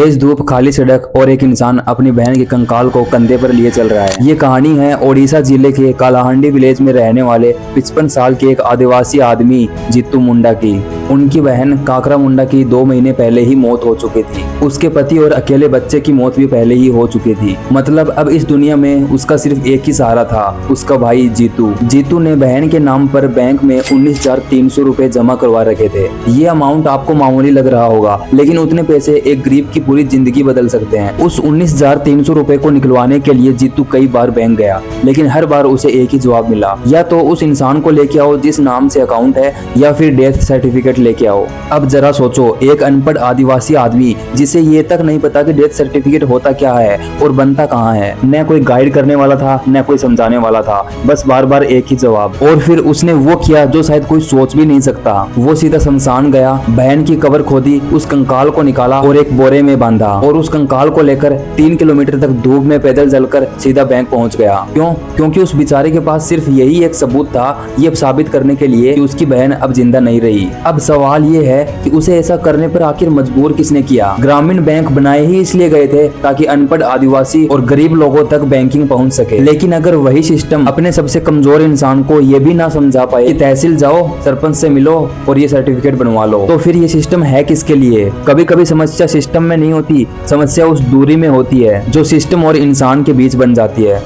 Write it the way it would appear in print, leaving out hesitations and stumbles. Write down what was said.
तेज धूप, खाली सड़क और एक इंसान अपनी बहन के कंकाल को कंधे पर लिए चल रहा है। ये कहानी है ओडिशा जिले के कालाहांडी विलेज में रहने वाले 55 साल के एक आदिवासी आदमी जीतू मुंडा की। उनकी बहन काकरा मुंडा की 2 महीने पहले ही मौत हो चुकी थी। उसके पति और अकेले बच्चे की मौत भी पहले ही हो चुकी थी। मतलब अब इस दुनिया में उसका सिर्फ एक ही सहारा था, उसका भाई जीतू। जीतू ने बहन के नाम पर बैंक में 19,300 रुपए जमा करवा रखे थे। ये अमाउंट आपको मामूली लग रहा होगा, लेकिन उतने पैसे एक गरीब की पूरी जिंदगी बदल सकते हैं। उस 19,300 रुपए को निकलवाने के लिए जीतू कई बार बैंक गया, लेकिन हर बार उसे एक ही जवाब मिला, या तो उस इंसान को लेके आओ जिस नाम से अकाउंट है, या फिर डेथ सर्टिफिकेट लेके आओ। अब जरा सोचो, एक अनपढ़ आदिवासी आदमी जिसे ये तक नहीं पता कि डेथ सर्टिफिकेट होता क्या है और बनता कहाँ है, न कोई गाइड करने वाला था न कोई समझाने वाला था, बस बार बार एक ही जवाब। और फिर उसने वो किया जो शायद कोई सोच भी नहीं सकता। वो सीधा शमशान गया, बहन की कब्र खोदी, उस कंकाल को निकाला और एक बोरे में बांधा, और उस कंकाल को लेकर 3 किलोमीटर तक धूप में पैदल चलकर सीधा बैंक पहुंच गया। क्यों? क्योंकि उस बेचारे के पास सिर्फ यही एक सबूत था, ये साबित करने के लिए कि उसकी बहन अब जिंदा नहीं रही। अब सवाल ये है कि उसे ऐसा करने पर आखिर मजबूर किसने किया? ग्रामीण बैंक बनाए ही इसलिए गए थे ताकि अनपढ़ आदिवासी और गरीब लोगों तक बैंकिंग पहुंच सके। लेकिन अगर वही सिस्टम अपने सबसे कमजोर इंसान को ये भी ना समझा पाए कि तहसील जाओ, सरपंच से मिलो और ये सर्टिफिकेट बनवा लो, तो फिर ये सिस्टम है किसके लिए? कभी कभी समस्या सिस्टम में नहीं होती, समस्या उस दूरी में होती है जो सिस्टम और इंसान के बीच बन जाती है।